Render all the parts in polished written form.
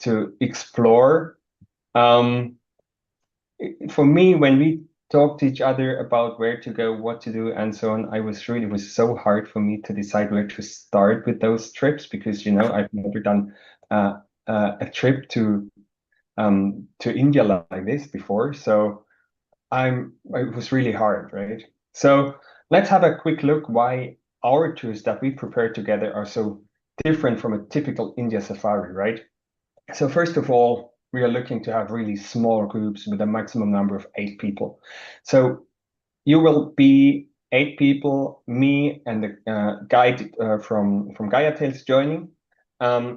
to explore. Um, for me, when we talk to each other about where to go, what to do, and so on, it was so hard for me to decide where to start with those trips because, I've never done a trip to India like this before. So it was really hard, right? So let's have a quick look why our tours that we prepare together are so different from a typical India safari, right? So first of all, we are looking to have really small groups with a maximum number of 8 people. So you will be 8 people, me and the guide from Gaia Tales joining,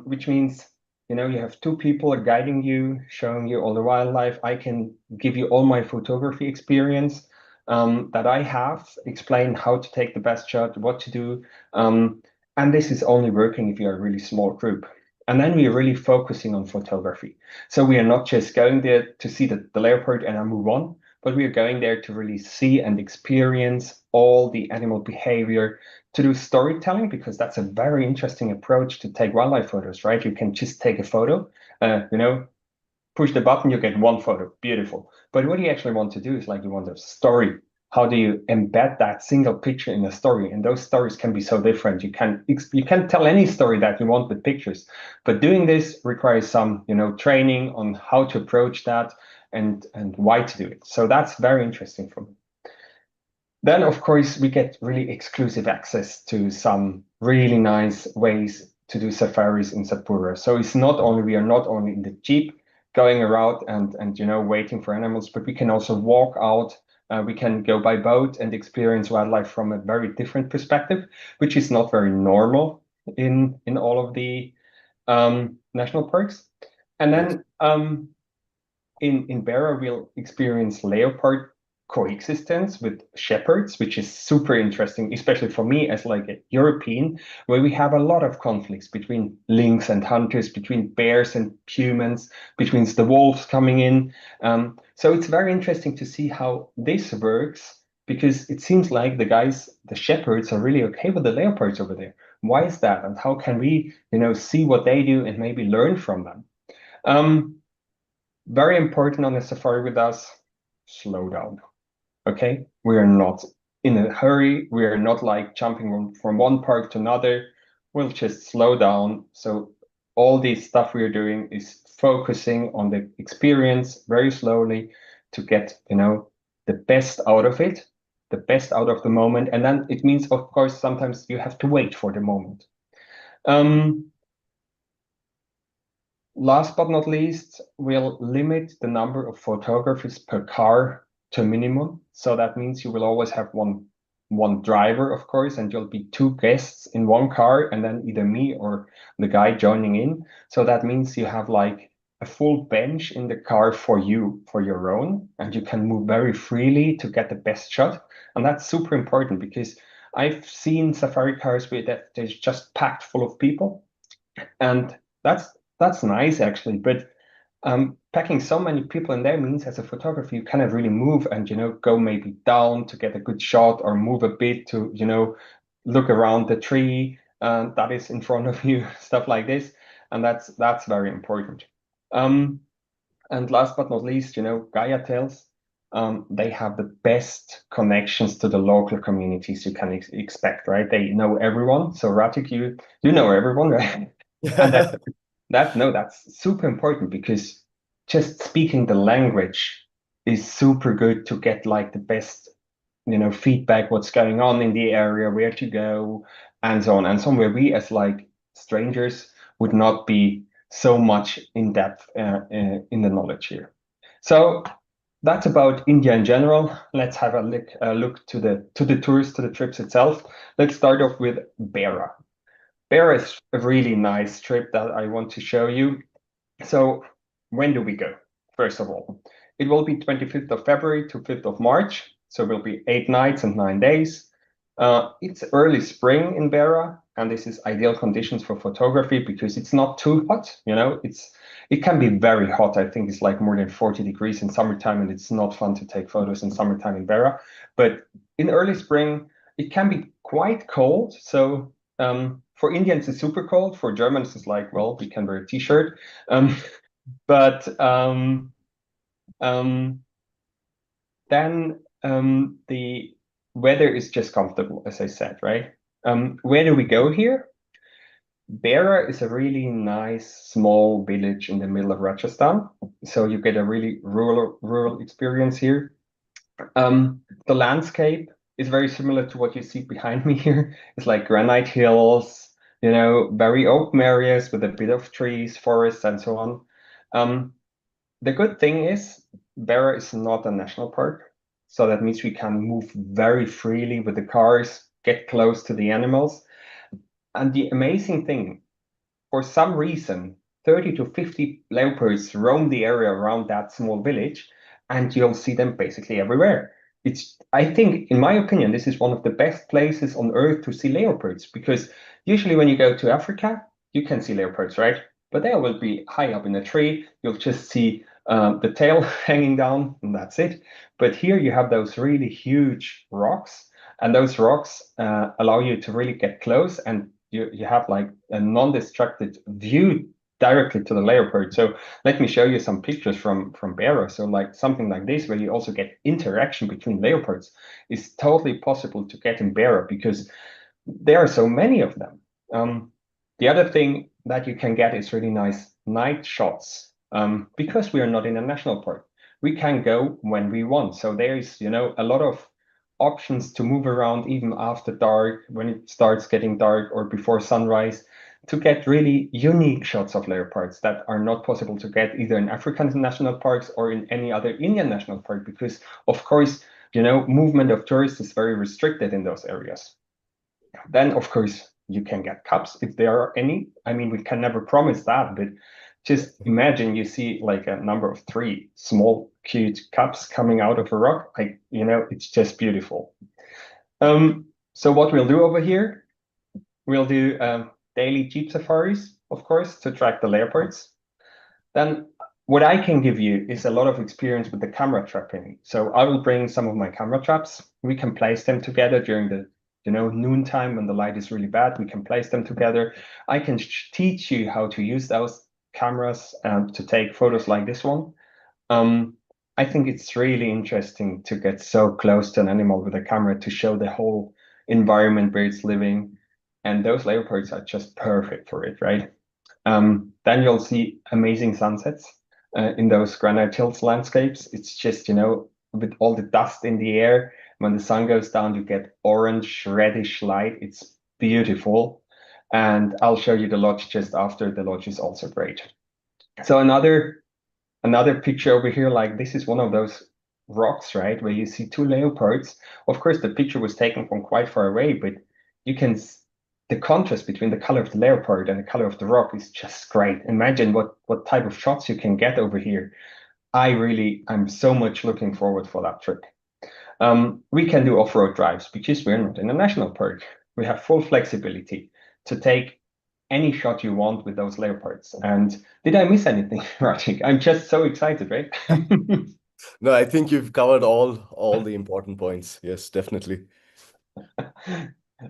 which means you have 2 people guiding you, showing you all the wildlife. I can give you all my photography experience that I have, explain how to take the best shot, what to do, and this is only working if you're a really small group. And then we are really focusing on photography. So we are not just going there to see the leopard and I move on, but we are going there to really see and experience all the animal behavior, to do storytelling, because that's a very interesting approach to take wildlife photos, right? You can just take a photo, push the button, you get one photo, beautiful. But what you actually want to do is like you want a story. How do you embed that single picture in a story? And those stories can be so different. You can tell any story that you want with pictures, but doing this requires some training on how to approach that and why to do it. So that's very interesting for me. Then, of course, we get really exclusive access to some really nice ways to do safaris in Satpura. So we are not only in the jeep going around and waiting for animals, but we can also walk out. We can go by boat and experience wildlife from a very different perspective, which is not very normal in all of the national parks. And then in Beira, we'll experience leopard coexistence with shepherds, which is super interesting, especially for me as like a European, where we have a lot of conflicts between lynx and hunters, between bears and humans, between the wolves coming in. So it's very interesting to see how this works, because it seems like the shepherds are really okay with the leopards over there. Why is that? And how can we, see what they do and maybe learn from them? Very important on a safari with us, slow down. Okay, we are not in a hurry. We are not like jumping from one park to another. We'll just slow down. So all this stuff we are doing is focusing on the experience very slowly to get, the best out of it, the best out of the moment. And then it means, of course, sometimes you have to wait for the moment. Last but not least, we'll limit the number of photographers per car to a minimum. So that means you will always have one driver, of course, and you'll be 2 guests in one car, and then either me or the guy joining in. So that means you have like a full bench in the car for you, for your own, and you can move very freely to get the best shot. And that's super important because I've seen safari cars with that they're just packed full of people, and that's nice actually, but packing so many people in there means as a photographer you cannot really move and go maybe down to get a good shot, or move a bit to look around the tree that is in front of you, stuff like this, and that's very important. And last but not least, Gaia Tales, they have the best connections to the local communities you can expect, right? They know everyone. So Ratik, you know everyone, right? And that's super important, because just speaking the language is super good to get like the best, feedback, what's going on in the area, where to go, and so on. And somewhere we as like strangers would not be so much in depth in the knowledge here. So that's about India in general. Let's have a look to the tours, to the trips itself. Let's start off with Beira. Beira is a really nice trip that I want to show you. So when do we go? First of all, it will be 25th of February to 5th of March. So it will be 8 nights and 9 days. It's early spring in Beira, and this is ideal conditions for photography because it's not too hot. It can be very hot. I think it's like more than 40 degrees in summertime, and it's not fun to take photos in summertime in Beira. But in early spring, it can be quite cold. So For Indians, it's super cold. For Germans, it's like, well, we can wear a t-shirt. Um, but um, then the weather is just comfortable, as I said, right? Where do we go here? Beara is a really nice small village in the middle of Rajasthan. So you get a really rural experience here. The landscape is very similar to what you see behind me here. It's like granite hills, very open areas with a bit of trees, forests, and so on. Um, the good thing is Beara is not a national park, so that means we can move very freely with the cars, get close to the animals. And the amazing thing, for some reason, 30 to 50 leopards roam the area around that small village, and you'll see them basically everywhere. I think, in my opinion, this is one of the best places on earth to see leopards because usually when you go to Africa, you can see leopards, right? But they will be high up in a tree. You'll just see the tail hanging down, and that's it. But here you have those really huge rocks, and those rocks allow you to really get close, and you have like a non-distracted view directly to the leopard. So let me show you some pictures from Beara. So like something like this, where you also get interaction between leopards, is totally possible to get in Beara because there are so many of them. The other thing that you can get is really nice night shots. Because we are not in a national park, we can go when we want. So there is, a lot of options to move around even after dark, when it starts getting dark or before sunrise, to get really unique shots of leopards that are not possible to get either in African national parks or in any other Indian national park, because of course, movement of tourists is very restricted in those areas. Then, of course, you can get cubs if there are any. I mean, we can never promise that, but just imagine you see like a number of three small, cute cubs coming out of a rock. Like, it's just beautiful. So what we'll do over here, we'll do daily jeep safaris, of course, to track the leopards. Then what I can give you is a lot of experience with the camera trapping. So I will bring some of my camera traps. We can place them together during the noontime when the light is really bad. We can place them together. I can teach you how to use those cameras to take photos like this one. Um, I think it's really interesting to get so close to an animal with a camera to show the whole environment where it's living. And those leopards are just perfect for it, right? Then you'll see amazing sunsets in those granite hills landscapes. It's just, with all the dust in the air, when the sun goes down, you get orange, reddish light. It's beautiful. And I'll show you the lodge just after. The lodge is also great. So another picture over here, like this is one of those rocks, right, where you see two leopards. Of course, the picture was taken from quite far away, but you can the contrast between the color of the leopard and the color of the rock is just great. Imagine what type of shots you can get over here. I'm so much looking forward for that trip. We can do off-road drives because we're not in a national park. We have full flexibility to take any shot you want with those leopards. And did I miss anything, Rajik? I'm just so excited, right? No, I think you've covered all the important points. Yes, definitely.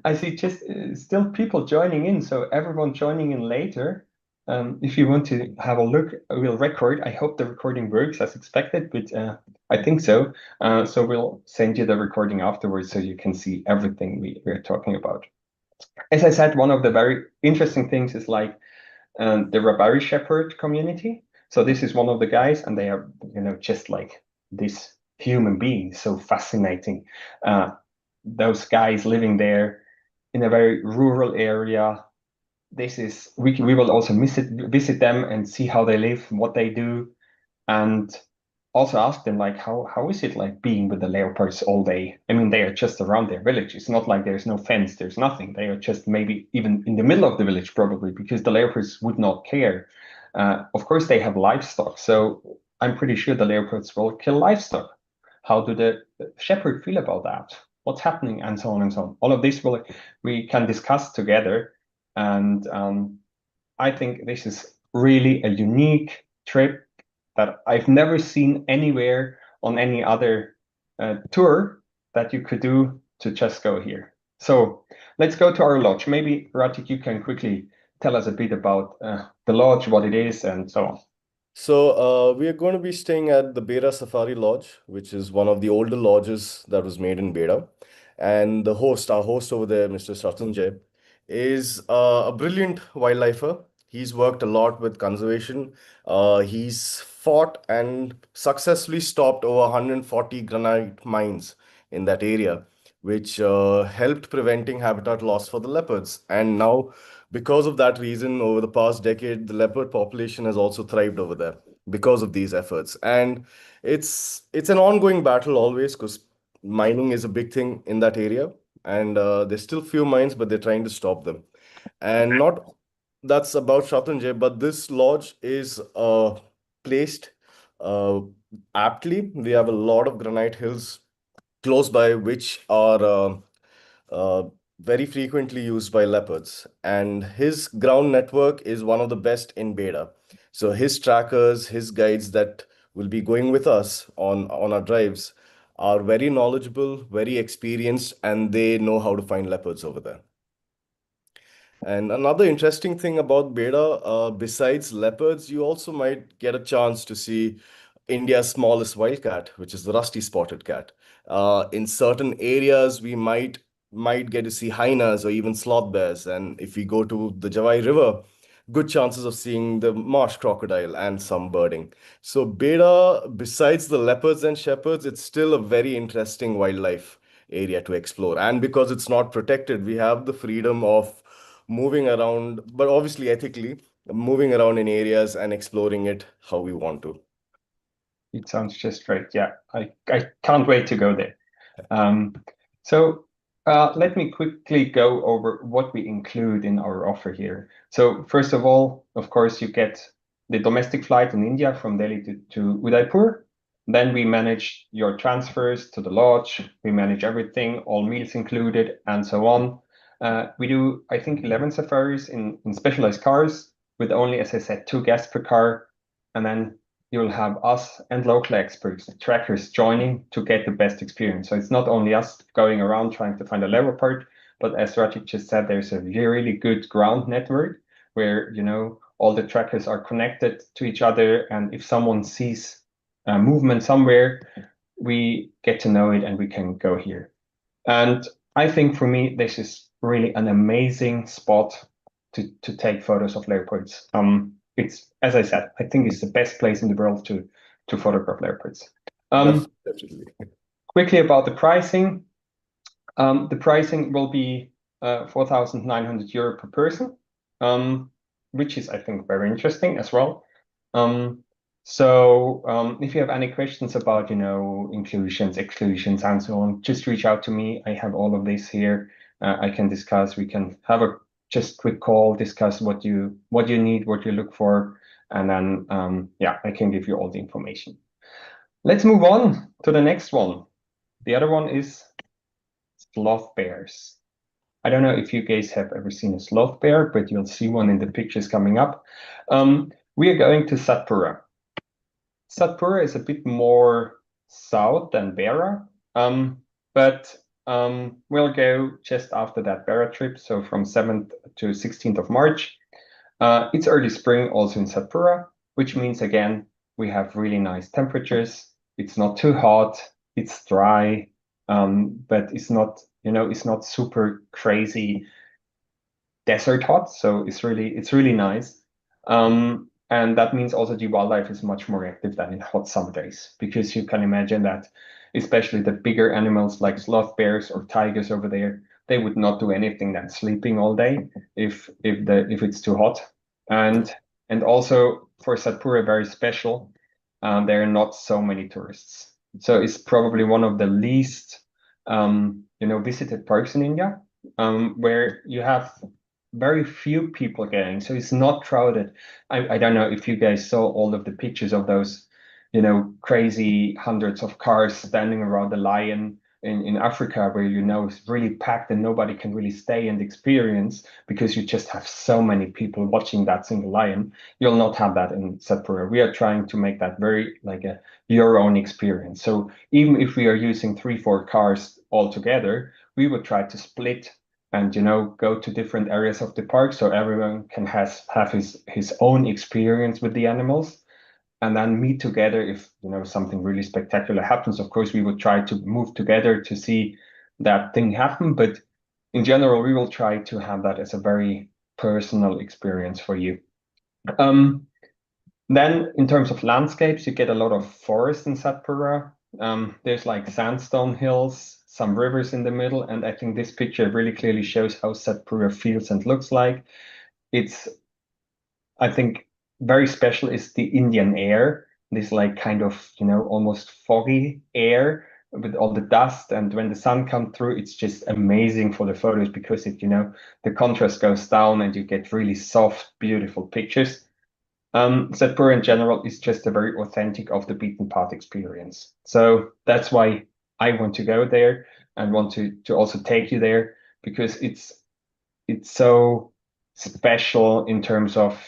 I see just still people joining in, so everyone joining in later. If you want to have a look, we'll record. I hope the recording works as expected, but I think so. So we'll send you the recording afterwards so you can see everything we're talking about. As I said, one of the very interesting things is like the Rabari Shepherd community. So this is one of the guys, and they are, just like this human being, so fascinating. Those guys living there in a very rural area. We will also visit them and see how they live, what they do, and also ask them like how is it like being with the leopards all day? I mean, they are just around their village. It's not like there's no fence, there's nothing. They are just maybe even in the middle of the village probably because the leopards would not care. Of course, they have livestock, so I'm pretty sure the leopards will kill livestock. How do the shepherd feel about that? What's happening, and so on and so on. All of this we can discuss together, and I think this is really a unique trip that I've never seen anywhere on any other tour that you could do to just go here. So let's go to our lodge. Maybe Ratik, you can quickly tell us a bit about the lodge, what it is, and so on. So we are going to be staying at the Bera Safari Lodge, which is one of the older lodges that was made in Bera. And the host, our host over there, Mr. Satanjay, is a brilliant wildlifer. He's worked a lot with conservation. He's fought and successfully stopped over 140 granite mines in that area, which helped preventing habitat loss for the leopards. And now, because of that reason, over the past decade, the leopard population has also thrived over there because of these efforts. And it's an ongoing battle always because mining is a big thing in that area, and there's still few mines, but they're trying to stop them. And not that's about Shatunjay, but this lodge is placed uh, aptly. We have a lot of granite hills close by, which are uh, very frequently used by leopards. And his ground network is one of the best in Beta. So his trackers, his guides that will be going with us on our drives are very knowledgeable, very experienced, and they know how to find leopards over there. And another interesting thing about Beta, besides leopards, you also might get a chance to see India's smallest wildcat, which is the rusty spotted cat. In certain areas, we might get to see hyenas or even sloth bears. And if we go to the Javai River, good chances of seeing the marsh crocodile and some birding. So Beta, besides the leopards and shepherds, it's still a very interesting wildlife area to explore. And because it's not protected, we have the freedom of moving around, but obviously ethically, moving around in areas and exploring it how we want to. It sounds just great. Yeah, I can't wait to go there. Um, so let me quickly go over what we include in our offer here. So first of all, of course, you get the domestic flight in India from Delhi to Udaipur. Then we manage your transfers to the lodge. We manage everything, all meals included, and so on. We do, I think, 11 safaris in specialized cars with only, as I said, 2 guests per car. And then you'll have us and local experts, trackers joining to get the best experience. So it's not only us going around trying to find a leopard, but as Rajiv just said, there's a really good ground network where, all the trackers are connected to each other. And if someone sees movement somewhere, we get to know it and we can go here. And I think for me, this is really an amazing spot to take photos of leopards. It's, as I said, I think it's the best place in the world to photograph leopards. Definitely. Quickly about the pricing. The pricing will be 4,900 euro per person, which is, I think, very interesting as well. Um, so if you have any questions about, inclusions, exclusions, and so on, just reach out to me. I have all of this here. I can discuss. We can have a just quick call, discuss what you need, what you look for, and then yeah, I can give you all the information. Let's move on to the next one. The other one is sloth bears. I don't know if you guys have ever seen a sloth bear, but you'll see one in the pictures coming up. We are going to Satpura. Satpura is a bit more south than Beara, but we'll go just after that Beara trip, so from 7th to 16th of March. It's early spring also in Satpura, which means again, we have really nice temperatures. It's not too hot, it's dry, but it's not super crazy desert hot, so it's really nice. And that means also the wildlife is much more active than in hot summer days, because you can imagine that especially the bigger animals like sloth bears or tigers over there, they would not do anything than sleeping all day if it's too hot. And and also for Satpura, very special, there are not so many tourists. So it's probably one of the least visited parks in India, where you have very few people going, so it's not crowded. I don't know if you guys saw all of the pictures of those, crazy hundreds of cars standing around the lion in Africa, where it's really packed and nobody can really stay and experience because you just have so many people watching that single lion. You'll not have that in Satpura. We are trying to make that very like your own experience. So even if we are using 3, 4 cars all together, we would try to split and go to different areas of the park so everyone can have his own experience with the animals and then meet together if something really spectacular happens. Of course, we would try to move together to see that thing happen, but in general, we will try to have that as a very personal experience for you. Then in terms of landscapes, you get a lot of forest in Satpura. There's like sandstone hills, some rivers in the middle, and I think this picture really clearly shows how Satpura feels and looks like. It's, I think, very special is the Indian air, this like kind of, almost foggy air with all the dust. And when the sun comes through, it's just amazing for the photos because the contrast goes down and you get really soft, beautiful pictures. Satpura in general is just a very authentic off the beaten path experience. So that's why I want to go there and want to also take you there because it's so special in terms of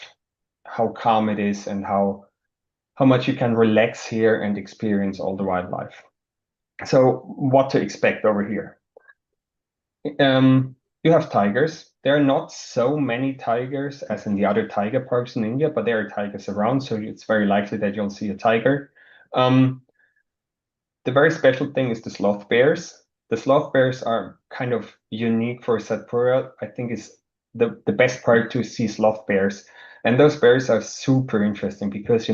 how calm it is and how much you can relax here and experience all the wildlife. So what to expect over here? You have tigers. There are not so many tigers as in the other tiger parks in India, but there are tigers around, so it's very likely that you'll see a tiger. The very special thing is the sloth bears. The sloth bears are kind of unique for Satpura. I think is the best part to see sloth bears. And those bears are super interesting because,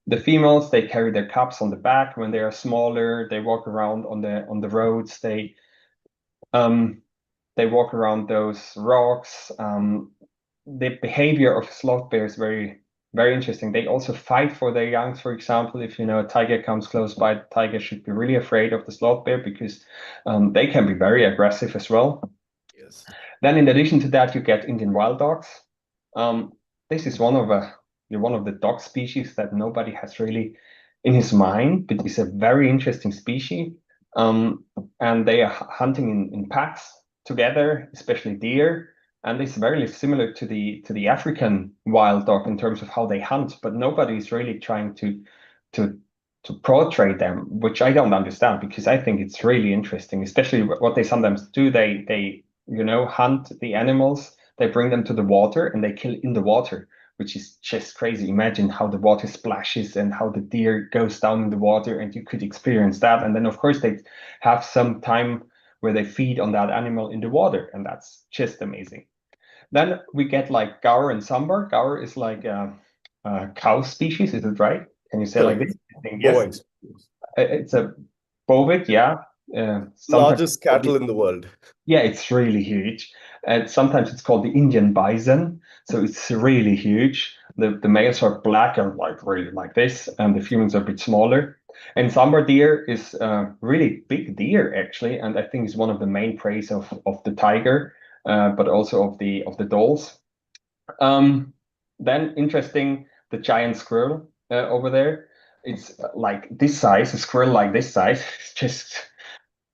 the females, they carry their cubs on the back when they are smaller. They walk around on the roads. They walk around those rocks. The behavior of sloth bear is very, very interesting. They also fight for their youngs. For example, if a tiger comes close by, the tiger should be really afraid of the sloth bear because they can be very aggressive as well. Yes. Then, in addition to that, you get Indian wild dogs. This is one of the dog species that nobody has really in his mind, but it's a very interesting species. And they are hunting in packs together, especially deer. And it's very similar to the African wild dog in terms of how they hunt, but nobody is really trying to to portray them, which I don't understand because I think it's really interesting, especially what they sometimes do. They hunt the animals, they bring them to the water and they kill in the water, which is just crazy. Imagine how the water splashes and how the deer goes down in the water, and you could experience that. And then, of course, they have some time where they feed on that animal in the water, and that's just amazing. Then we get like gaur and sambar. Gaur is like a cow species, is it right? Can you say like Correct. this? I think yes. Bovines. It's a bovine, yeah. Sometimes Largest cattle in the world. yeah, it's really huge. And sometimes it's called the Indian bison. So it's really huge. The males are black and like really like this, and the females are a bit smaller. And sambar deer is a really big deer actually, and I think is one of the main preys of the tiger, but also of the dolls. Then interesting, the giant squirrel over there. It's like this size, a squirrel like this size. It's just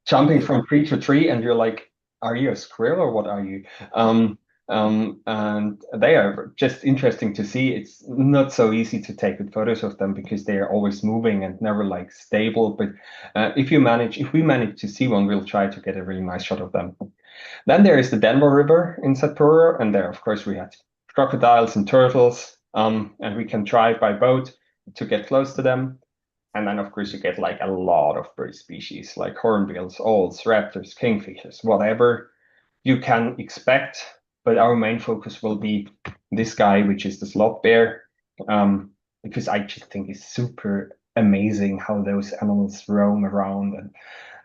jumping from tree to tree, and you're like, are you a squirrel or what are you? And they are just interesting to see. It's not so easy to take good photos of them because they are always moving and never like stable. But if we manage to see one, we'll try to get a really nice shot of them. Then there is the Denver River in Satpura, and there, of course, we had crocodiles and turtles, and we can drive by boat to get close to them. And then, of course, you get like a lot of bird species like hornbills, owls, raptors, kingfishers, whatever you can expect. But our main focus will be this guy, which is the sloth bear, because I just think it's super amazing how those animals roam around and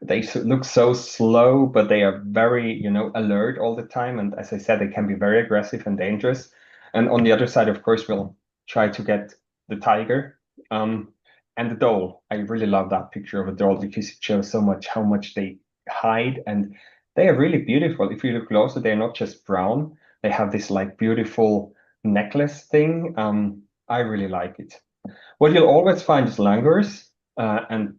they look so slow, but they are very, alert all the time. And as I said, they can be very aggressive and dangerous. And on the other side, of course, we'll try to get the tiger. And the doll. I really love that picture of a doll because it shows so much how much they hide, and they are really beautiful. If you look closer, they're not just brown. They have this like beautiful necklace thing. I really like it. What you'll always find is langurs. And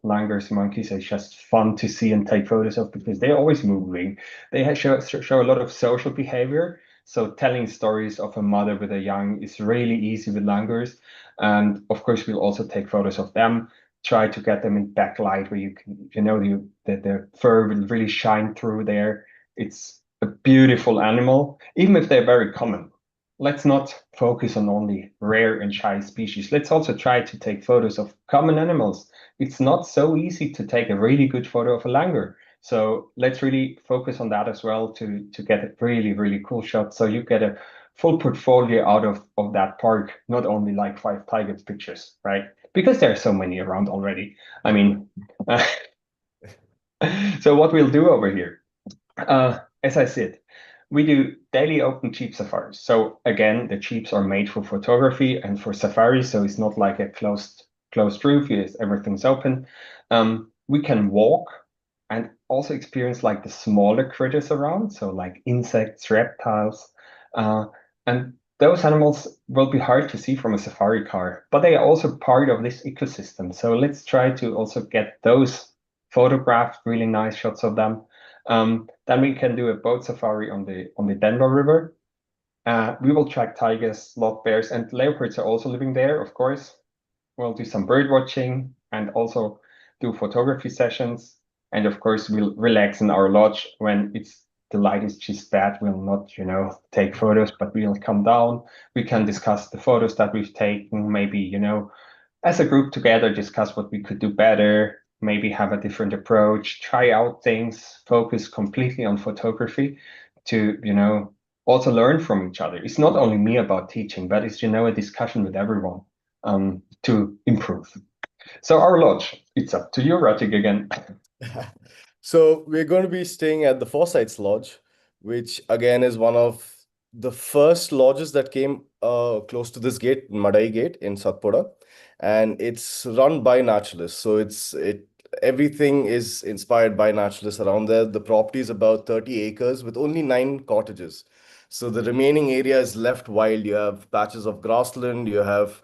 langurs, monkeys are just fun to see and take photos of because they're always moving. They show a lot of social behavior. So telling stories of a mother with a young is really easy with langurs. And of course, we'll also take photos of them. try to get them in backlight where you can, that the fur will really shine through there. It's a beautiful animal, even if they're very common. Let's not focus on only rare and shy species. Let's also try to take photos of common animals. It's not so easy to take a really good photo of a langur. So let's really focus on that as well to get a really, really cool shot. So you get a full portfolio out of that park, not only like 5 tigers pictures, right? Because there are so many around already. I mean, so what we'll do over here, as I said, we do daily open jeep safaris. So again, the jeeps are made for photography and for safari, so it's not like a closed roof. Yes, everything's open. We can walk and also experience like the smaller critters around, so like insects, reptiles, and those animals will be hard to see from a safari car, but they are also part of this ecosystem. So let's try to also get those photographed, really nice shots of them. Then we can do a boat safari on the Denver River. We will track tigers, sloth bears, and leopards are also living there, of course. We'll do some bird watching and also do photography sessions. And of course, we'll relax in our lodge when the light is just bad. We'll not, take photos, but we'll come down. We can discuss the photos that we've taken, maybe, as a group together, discuss what we could do better, maybe have a different approach, try out things, focus completely on photography to, also learn from each other. It's not only me about teaching, but it's, a discussion with everyone to improve. So our lodge, it's up to you, Ratik, again. So we're going to be staying at the Forsyths Lodge, which again is one of the first lodges that came close to this gate, Madai Gate in Satpura, and it's run by naturalists. So everything is inspired by naturalists around there. The property is about 30 acres with only 9 cottages. So the remaining area is left wild. You have patches of grassland, you have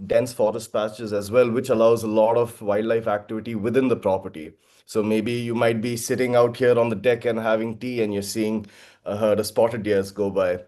dense forest patches as well, which allows a lot of wildlife activity within the property. So maybe you might be sitting out here on the deck and having tea, and you're seeing a herd of spotted deers go by.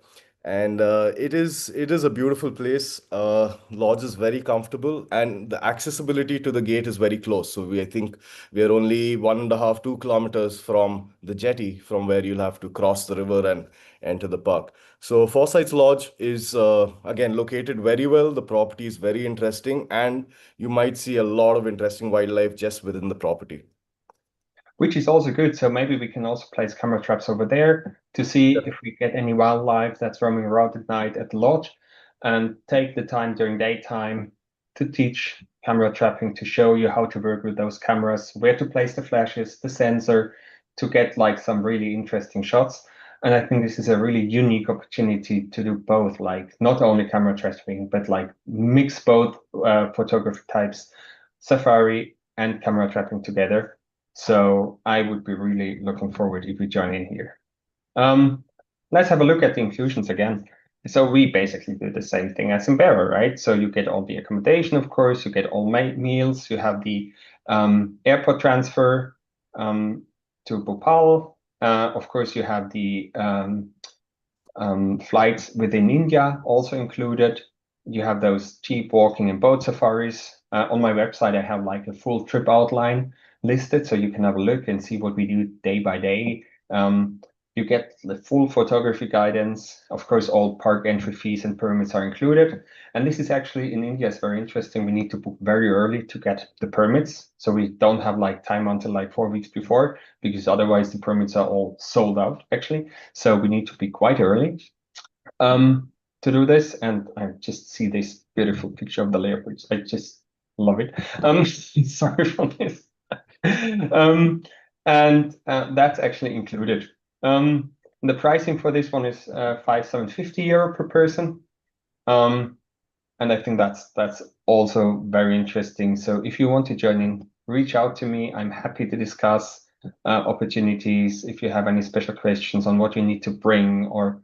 And it is a beautiful place. Lodge is very comfortable, and the accessibility to the gate is very close. So I think we are only 1.5, 2 kilometers from the jetty, from where you'll have to cross the river and enter the park. So Forsyth's Lodge is again located very well. The property is very interesting, and you might see a lot of interesting wildlife just within the property. Which is also good. So maybe we can also place camera traps over there to see if we get any wildlife that's roaming around at night at the lodge, and take the time during daytime to teach camera trapping, to show you how to work with those cameras, where to place the flashes, the sensor, to get like some really interesting shots. And I think this is a really unique opportunity to do both, like not only camera trapping, but like mix both photography types, safari and camera trapping together. So I would be really looking forward if we join in here. Um, let's have a look at the inclusions again. So we basically do the same thing as in Bearer, right? So you get all the accommodation, of course, you get all meals, you have the airport transfer to Bhopal. Of course, you have the flights within India also included. You have those cheap walking and boat safaris. On my website, I have like a full trip outline listed, so you can have a look and see what we do day by day. You get the full photography guidance. Of course, all park entry fees and permits are included. And this is actually in India, it's very interesting. We need to book very early to get the permits. So we don't have like time until like 4 weeks before, because otherwise the permits are all sold out actually. So we need to be quite early to do this. And I just see this beautiful picture of the leopards. I just love it. Sorry for this. Um, and that's actually included. The pricing for this one is 5,750 euro per person. Um, and I think that's also very interesting. So if you want to join in, reach out to me. I'm happy to discuss opportunities. If you have any special questions on what you need to bring, or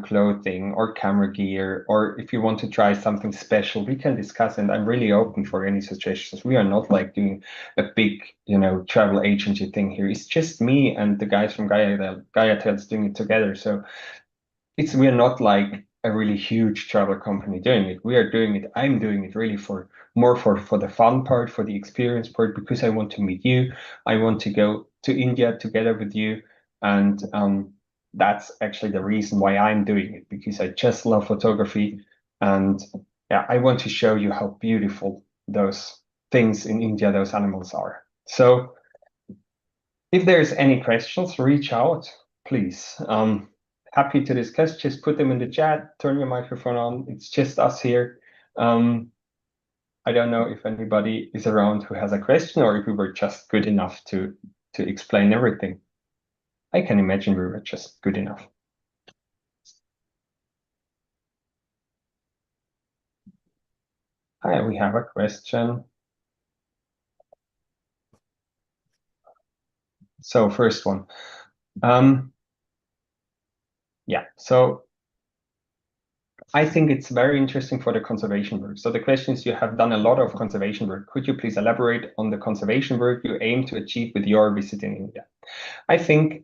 clothing or camera gear, or if you want to try something special, we can discuss. And I'm really open for any suggestions. We are not like doing a big, travel agency thing here. It's just me and the guys from Gaia Tales doing it together. So we are not like a really huge travel company doing it. We are doing it. I'm doing it really for more for the fun part, for the experience part, because I want to meet you. I want to go to India together with you, and that's actually the reason why I'm doing it, because I just love photography, and yeah, I want to show you how beautiful those things in India, those animals are. So if there's any questions, reach out, please. Happy to discuss. Just put them in the chat, turn your microphone on. It's just us here. I don't know if anybody is around who has a question or if we were just good enough to explain everything. I can imagine we were just good enough. Hi, we have a question. So first one. Yeah, so I think it's very interesting for the conservation work. So the question is, you have done a lot of conservation work. Could you please elaborate on the conservation work you aim to achieve with your visit in India? I think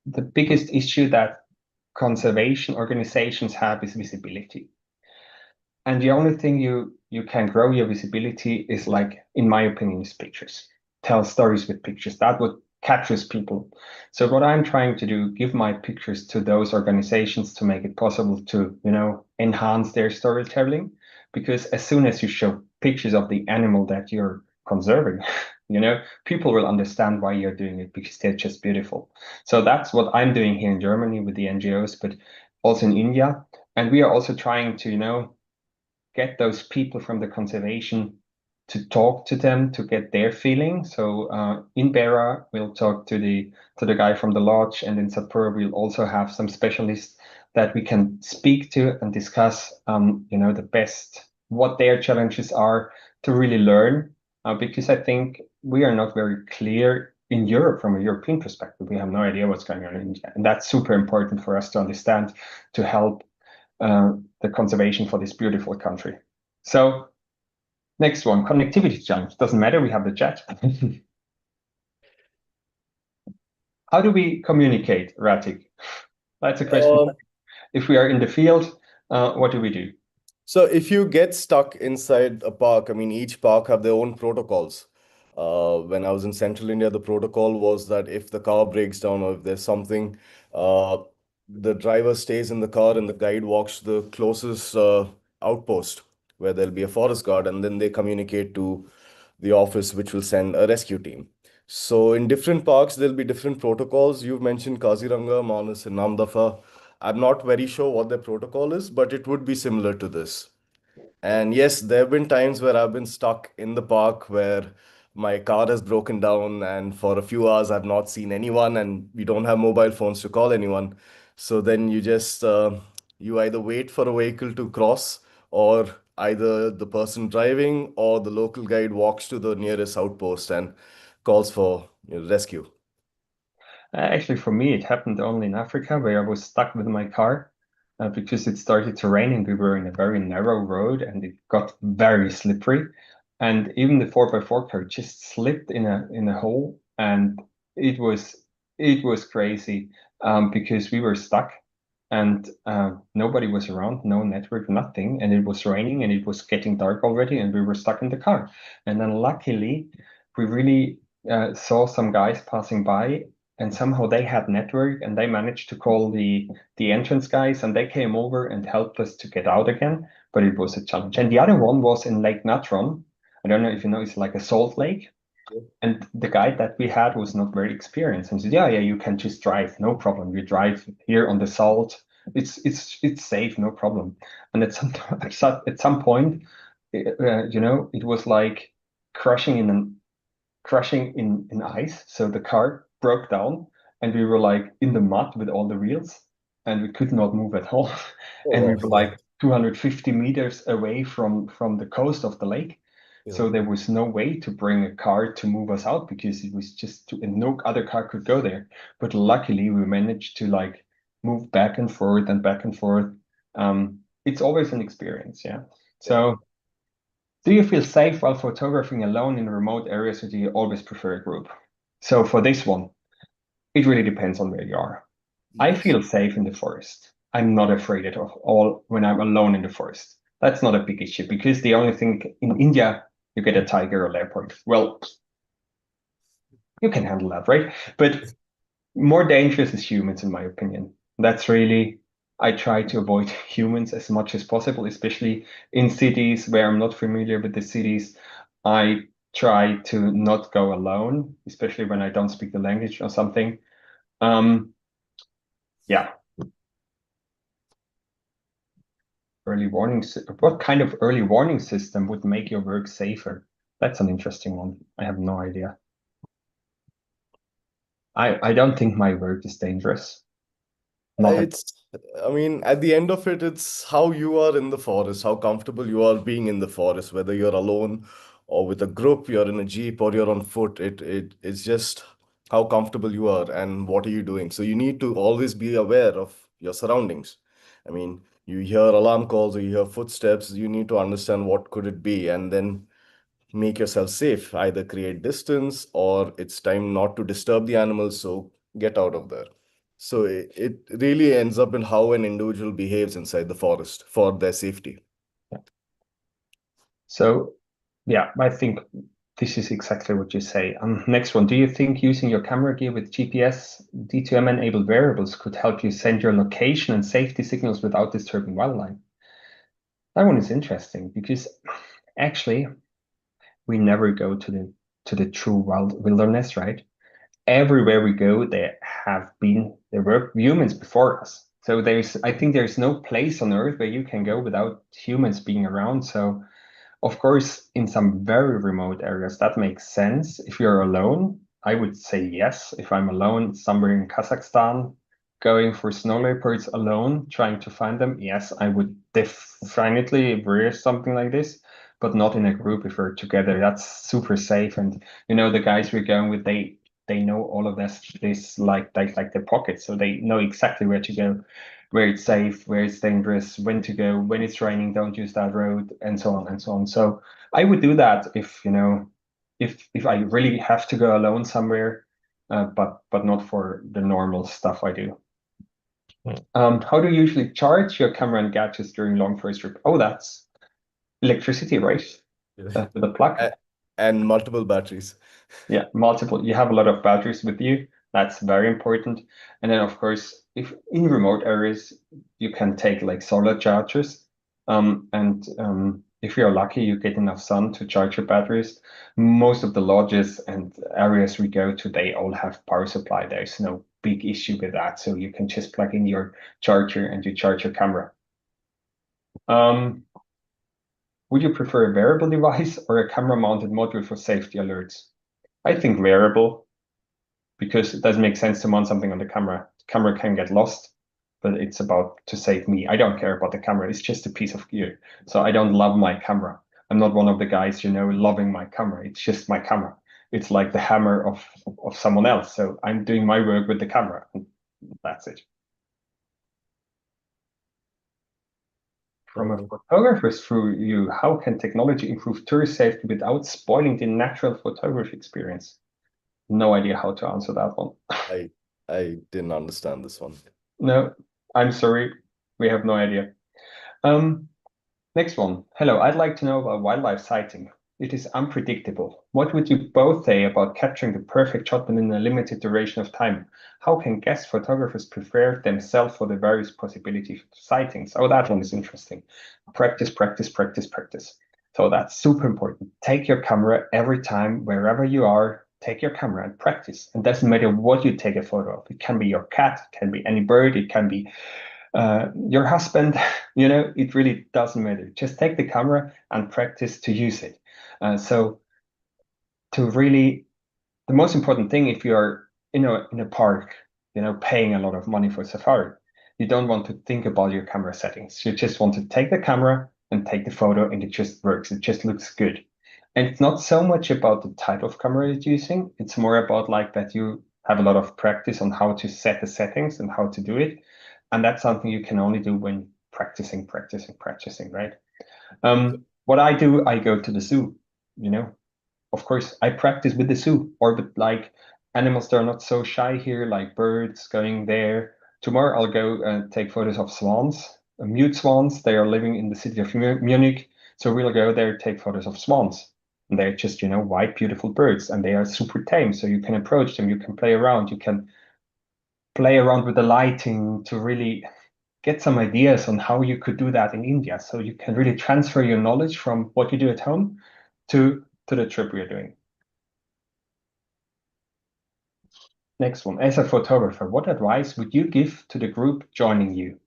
the biggest issue that conservation organizations have is visibility. And the only thing you can grow your visibility is, like, in my opinion, is pictures. Tell stories with pictures. That would captures people. So what I'm trying to do, give my pictures to those organizations to make it possible to, enhance their storytelling. Because as soon as you show pictures of the animal that you're conserving, people will understand why you're doing it, because they're just beautiful. So that's what I'm doing here in Germany with the NGOs, but also in India. And we are also trying to, get those people from the conservation to talk to them, to get their feeling. So in Beira, we'll talk to the guy from the lodge, and in Sapporo, we'll also have some specialists that we can speak to and discuss, the best, what their challenges are, to really learn. Because I think we are not very clear in Europe from a European perspective. We have no idea what's going on in India, and that's super important for us to understand, to help the conservation for this beautiful country. So next one, connectivity challenge. Doesn't matter, we have the chat. How do we communicate, Ratik? That's a question. If we are in the field, what do we do? So if you get stuck inside a park, I mean, each park have their own protocols. When I was in Central India, the protocol was that if the car breaks down or if there's something, uh, the driver stays in the car and the guide walks to the closest outpost where there'll be a forest guard, and then they communicate to the office, which will send a rescue team. So in different parks, there'll be different protocols. You've mentioned Kaziranga, Manas, and Namdafa. I'm not very sure what their protocol is, but it would be similar to this. And yes, there have been times where I've been stuck in the park where my car has broken down, and for a few hours I've not seen anyone, and we don't have mobile phones to call anyone. So then you either wait for a vehicle to cross, or either the person driving or the local guide walks to the nearest outpost and calls for rescue. Actually, for me, it happened only in Africa, where I was stuck with my car because it started to rain and we were in a very narrow road and it got very slippery. And even the 4x4 car just slipped in a hole, and it was it was crazy because we were stuck, and nobody was around, no network, nothing, and it was raining and it was getting dark already, and we were stuck in the car. And then luckily, we really saw some guys passing by, and somehow they had network and they managed to call the entrance guys, and they came over and helped us to get out again. But it was a challenge. And the other one was in Lake Natron. I don't know if you know, it's like a salt lake. And the guide that we had was not very experienced and said, yeah, yeah, you can just drive, no problem. You drive here on the salt. It's safe, no problem. And at some point, it was like crushing in ice. So the car broke down, and we were like in the mud with all the wheels, and we could not move at all. And we Oh, were like 250 meters away from the coast of the lake. yeah. So there was no way to bring a car to move us out, because it was just and no other car could go there. But luckily we managed to, like, move back and forth and back and forth. It's always an experience, yeah. Yeah. So do you feel safe while photographing alone in remote areas, or do you always prefer a group? So for this one, it really depends on where you are. I Yes. feel safe in the forest. I'm not afraid at all when I'm alone in the forest. That's not a big issue because the only thing in India, you get a tiger or leopard. Well, you can handle that, right? But more dangerous is humans, in my opinion. That's really, I try to avoid humans as much as possible, especially in cities where I'm not familiar with the cities. I try to not go alone, especially when I don't speak the language or something. Um, yeah, early warning. What kind of early warning system would make your work safer? That's an interesting one. I have no idea. I don't think my work is dangerous. Not at It's, I mean, at the end of it, it's how you are in the forest, how comfortable you are being in the forest, whether you're alone or with a group, you're in a jeep or you're on foot. It's just how comfortable you are and what are you doing. So you need to always be aware of your surroundings. I mean, you hear alarm calls or you hear footsteps, you need to understand what could it be and then make yourself safe. Either create distance or it's time not to disturb the animals, so get out of there. So it really ends up in how an individual behaves inside the forest for their safety. So, yeah, I think this is exactly what you say. Next one. Do you think using your camera gear with GPS, D2M-enabled wearables could help you send your location and safety signals without disturbing wildlife? That one is interesting because actually we never go to the true wilderness, right? Everywhere we go, there were humans before us. So I think there's no place on Earth where you can go without humans being around. So of course, in some very remote areas, that makes sense. If you're alone, I would say yes. If I'm alone somewhere in Kazakhstan, going for snow leopards alone, trying to find them, yes, I would definitely wear something like this, but not in a group if we're together. That's super safe. And the guys we're going with, they know all of this like their pockets, so they know exactly where to go, where it's safe, where it's dangerous, when to go, when it's raining, don't use that road, and so on and so on. So I would do that if I really have to go alone somewhere, but not for the normal stuff I do. How do you usually charge your camera and gadgets during long forest trip? Oh, that's electricity, right? With a plug. A- And multiple batteries. Yeah, multiple. You have a lot of batteries with you. That's very important. And then, of course, if in remote areas, you can take like solar chargers. And if you're lucky, you get enough sun to charge your batteries. Most of the lodges and areas we go to, they all have power supply. There's no big issue with that. So you can just plug in your charger and you charge your camera. Um, would you prefer a wearable device or a camera mounted module for safety alerts? I think wearable, because it doesn't make sense to mount something on the camera. The camera can get lost, but it's about to save me. I don't care about the camera. It's just a piece of gear. So I don't love my camera. I'm not one of the guys, loving my camera. It's just my camera. It's like the hammer of someone else. So I'm doing my work with the camera. And that's it. From a Uh, photographer's view, how can technology improve tourist safety without spoiling the natural photography experience? No idea how to answer that one. I I didn't understand this one. No, I'm sorry. We have no idea. Um, Next one. Hello, I'd like to know about wildlife sighting. It is unpredictable. What would you both say about capturing the perfect shot within a limited duration of time? How can guest photographers prepare themselves for the various possibilities of sightings? Oh, that one is interesting. Practice, practice, practice, practice. So that's super important. Take your camera every time, wherever you are, take your camera and practice. And doesn't matter what you take a photo of. It can be your cat, it can be any bird, it can be your husband, it really doesn't matter. Just take the camera and practice to use it. So to really, the most important thing if you're in a park, paying a lot of money for safari, you don't want to think about your camera settings. You just want to take the camera and take the photo, and it just works. It just looks good. And it's not so much about the type of camera you're using. It's more about like that you have a lot of practice on how to set the settings and how to do it. And that's something you can only do when practicing, practicing, practicing, right? What I do, I go to the zoo, you know, of course, I practice with the zoo or with like animals that are not so shy here, like birds going there. tomorrow I'll go and take photos of swans, mute swans. They are living in the city of Munich. So we'll go there, take photos of swans. And they're just, white, beautiful birds, and they are super tame. So you can approach them, you can play around, you can play around with the lighting to really get some ideas on how you could do that in India. So you can really transfer your knowledge from what you do at home to the trip we're doing. Next one. As a photographer, what advice would you give to the group joining you?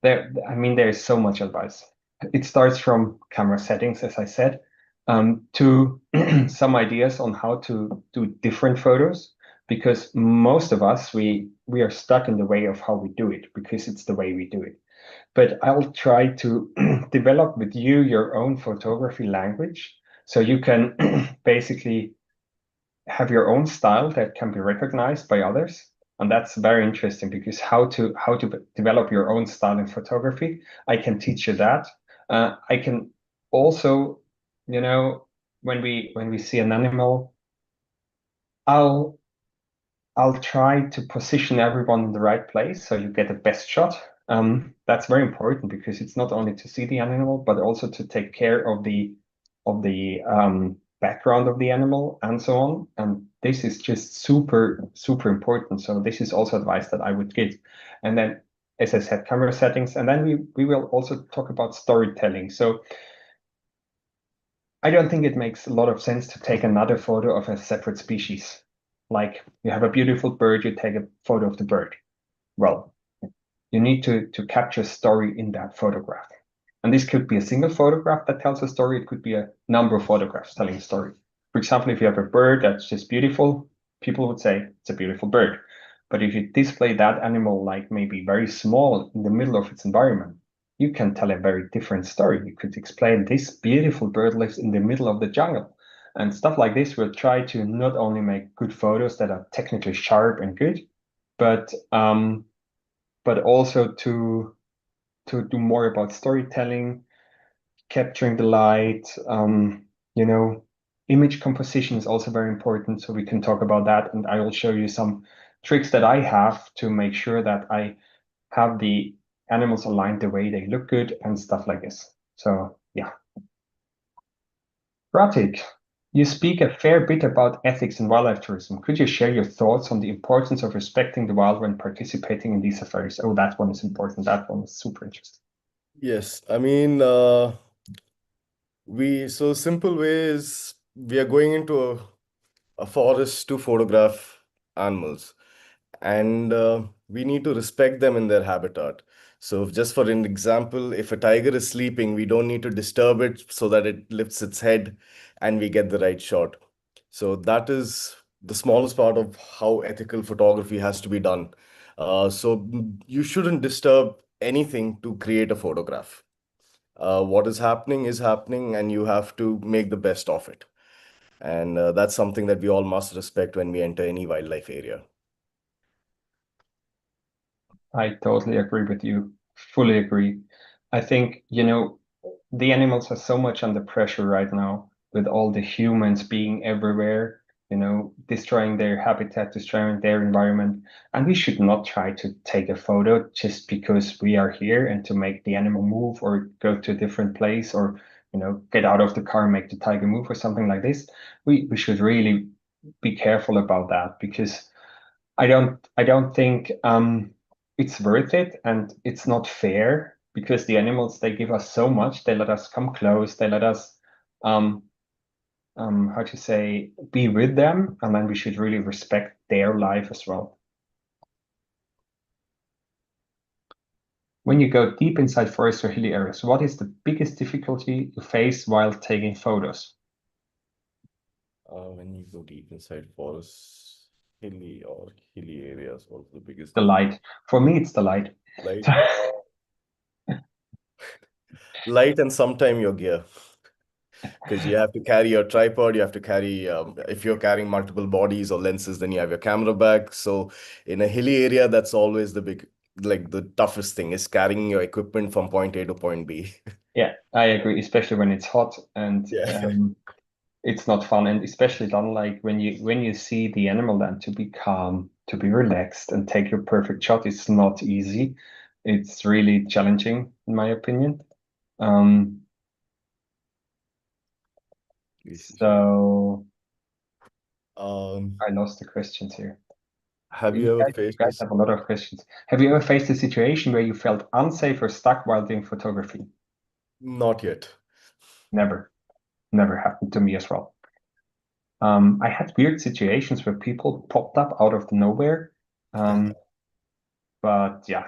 There's so much advice. It starts from camera settings, as I said, to some ideas on how to do different photos, because most of us, we are stuck in the way of how we do it, because it's the way we do it. But I'll try to develop with you your own photography language, so you can basically have your own style that can be recognized by others. And that's very interesting, because how to develop your own style in photography, I can teach you that. I can also, when we see an animal, I'll I'll try to position everyone in the right place so you get the best shot. That's very important, because it's not only to see the animal, but also to take care of the background of the animal and so on. And this is just super, super important. So this is also advice that I would give. And then, as I said, camera settings, and then we will also talk about storytelling. So I don't think it makes a lot of sense to take another photo of a separate species. Like, you have a beautiful bird, you take a photo of the bird. Well, you need to capture a story in that photograph. And this could be a single photograph that tells a story. It could be a number of photographs telling a story. For example, if you have a bird that's just beautiful, people would say it's a beautiful bird. But if you display that animal like maybe very small in the middle of its environment, you can tell a very different story. You could explain this beautiful bird lives in the middle of the jungle. And stuff like this will try to not only make good photos that are technically sharp and good, but also to do more about storytelling, capturing the light. You know, Image composition is also very important, so we can talk about that. And I will show you some tricks that I have to make sure that I have the animals aligned the way they look good and stuff like this. So yeah. Pratik, you speak a fair bit about ethics in wildlife tourism. Could you share your thoughts on the importance of respecting the wild when participating in these safaris? Oh, that one is important. That one is super interesting. Yes, I mean, so simple way is we are going into a forest to photograph animals, and we need to respect them in their habitat. So, just for an example, if a tiger is sleeping, we don't need to disturb it so that it lifts its head and we get the right shot. So, that is the smallest part of how ethical photography has to be done. You shouldn't disturb anything to create a photograph. What is happening, and you have to make the best of it. And that's something that we all must respect when we enter any wildlife area. I totally agree with you. Fully agree. I think, the animals are so much under pressure right now, with all the humans being everywhere, destroying their habitat, destroying their environment. And we should not try to take a photo just because we are here and to make the animal move or go to a different place, or, get out of the car and make the tiger move or something like this. We should really be careful about that, because I don't think it's worth it, and it's not fair, because the animals, they give us so much. They let us come close. They let us um how to say, be with them, and then we should really respect their life as well. When you go deep inside forests or hilly areas, what is the biggest difficulty you face while taking photos? When you go deep inside forests, hilly areas, what's the biggest The difference? light. For me, it's the light. Light, light, and sometime your gear, because you have to carry your tripod. You have to carry, if you're carrying multiple bodies or lenses, then you have your camera bag. So in a hilly area, that's always the toughest thing is carrying your equipment from point A to point B. Yeah, I agree, especially when it's hot and Yeah. it's not fun, and especially done like when you see the animal then to be calm, to be relaxed, and take your perfect shot. It's not easy. It's really challenging, in my opinion. Um, so Um, I lost the questions here. have You you ever you faced guys this? have a lot of questions. Have you ever faced a situation where you felt unsafe or stuck while doing photography? Not yet. Never, never happened to me as well. I had weird situations where people popped up out of the nowhere. Um, but yeah,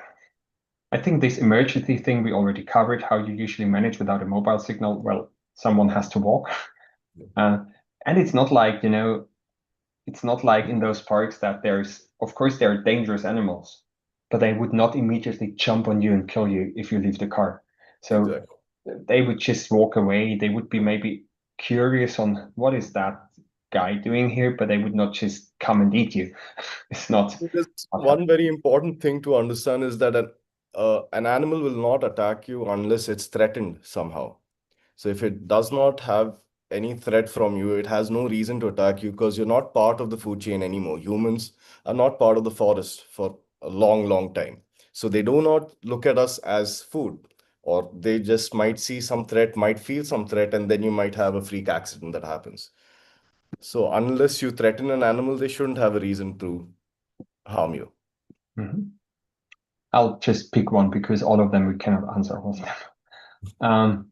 I think this emergency thing we already covered, how you usually manage without a mobile signal. Well, someone has to walk. Uh, and it's not like, it's not like in those parks that there's, of course, there are dangerous animals, but they would not immediately jump on you and kill you if you leave the car. So Exactly. they would just walk away. They would be maybe curious on what is that guy doing here, but they would not just come and eat you. It's Because not one happening. very important thing to understand is that an animal will not attack you unless it's threatened somehow. So if it does not have any threat from you, it has no reason to attack you because you're not part of the food chain anymore. Humans are not part of the forest for a long, long time. So they do not look at us as food, or they just might see some threat, might feel some threat, and then you might have a freak accident that happens. So unless you threaten an animal, they shouldn't have a reason to harm you. Mhm. I'll just pick one because all of them we cannot answer all of them.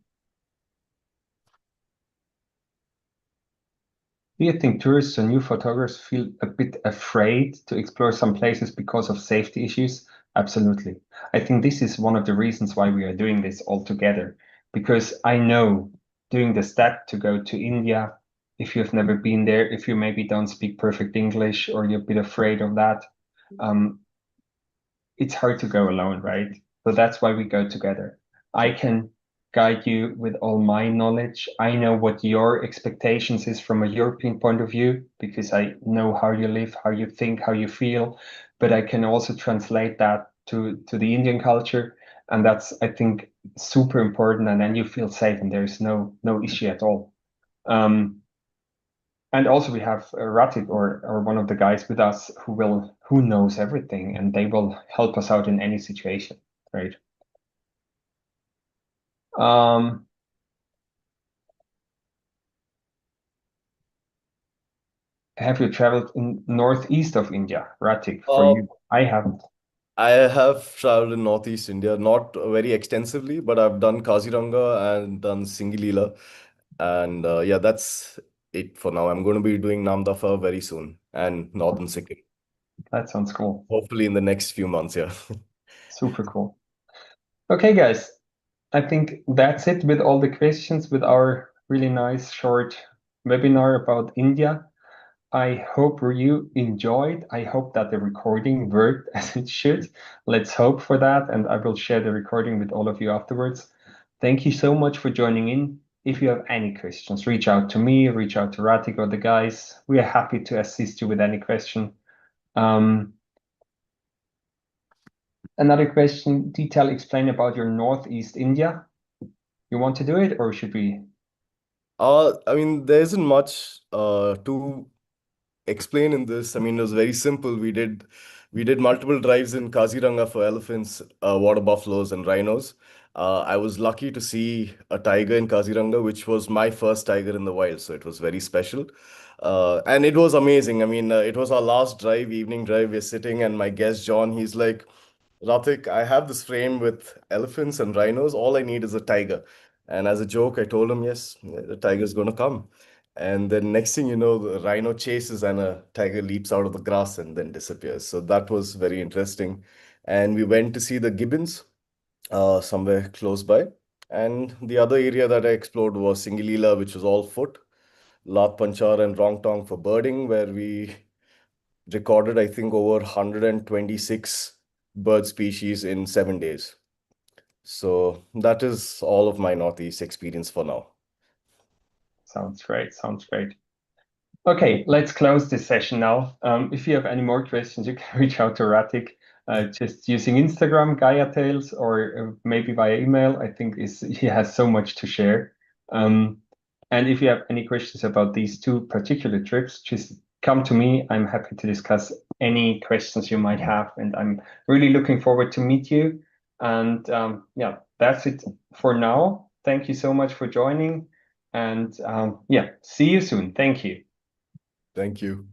Do you think tourists or new photographers feel a bit afraid to explore some places because of safety issues? Absolutely. I think this is one of the reasons why we are doing this all together. Because I know doing the step to go to India, if you've never been there, if you maybe don't speak perfect English or you're a bit afraid of that, um, it's hard to go alone, right? So that's why we go together. I can guide you with all my knowledge. I know what your expectations is from a European point of view because I know how you live, how you think, how you feel, but I can also translate that to the Indian culture, and that's I think super important. And then you feel safe, and there's no issue at all. Um, and also we have Ratik or one of the guys with us who knows everything and they will help us out in any situation, right? Um, have you traveled in northeast of India, Ratik? For Uh, you, I haven't. I have traveled in Northeast India, not very extensively, but I've done Kaziranga and done Singilila. And yeah, that's it for now. I'm going to be doing Namdapha very soon and Northern Sikkim, That sounds cool. hopefully in the next few months. Yeah. Super cool. Okay, guys, I think that's it with all the questions with our really nice short webinar about India. I hope you enjoyed. I hope that the recording worked as it should. Let's hope for that, and I will share the recording with all of you afterwards. Thank you so much for joining in. If you have any questions, reach out to me, reach out to Ratik or the guys. We are happy to assist you with any question. Um, Another question, detail explain about your Northeast India. You want to do it, or should we? I mean, there isn't much to explain in this. I mean, it was very simple. We did multiple drives in Kaziranga for elephants, water buffaloes, and rhinos. I was lucky to see a tiger in Kaziranga, which was my first tiger in the wild, so it was very special. And it was amazing. I mean, it was our last drive, evening drive. We're sitting, and my guest John, he's like, Ratik, I have this frame with elephants and rhinos. All I need is a tiger. And as a joke, I told him, yes, the tiger's going to come. And then next thing you know, the rhino chases and a tiger leaps out of the grass and then disappears. So that was very interesting. And we went to see the gibbons somewhere close by. And the other area that I explored was Singilila, which was all foot, Lat Panchar and Rongtong for birding, where we recorded, I think, over 126 bird species in 7 days. So that is all of my Northeast experience for now. Sounds great. Sounds great. Okay, let's close this session now. If you have any more questions, you can reach out to Ratik just using Instagram, Gaia Tales, or maybe via email. I think he has so much to share. Um, And if you have any questions about these two particular trips, just come to me. I'm happy to discuss any questions you might have, and I'm really looking forward to meet you. And yeah, that's it for now. Thank you so much for joining, and yeah, see you soon. Thank you. Thank you.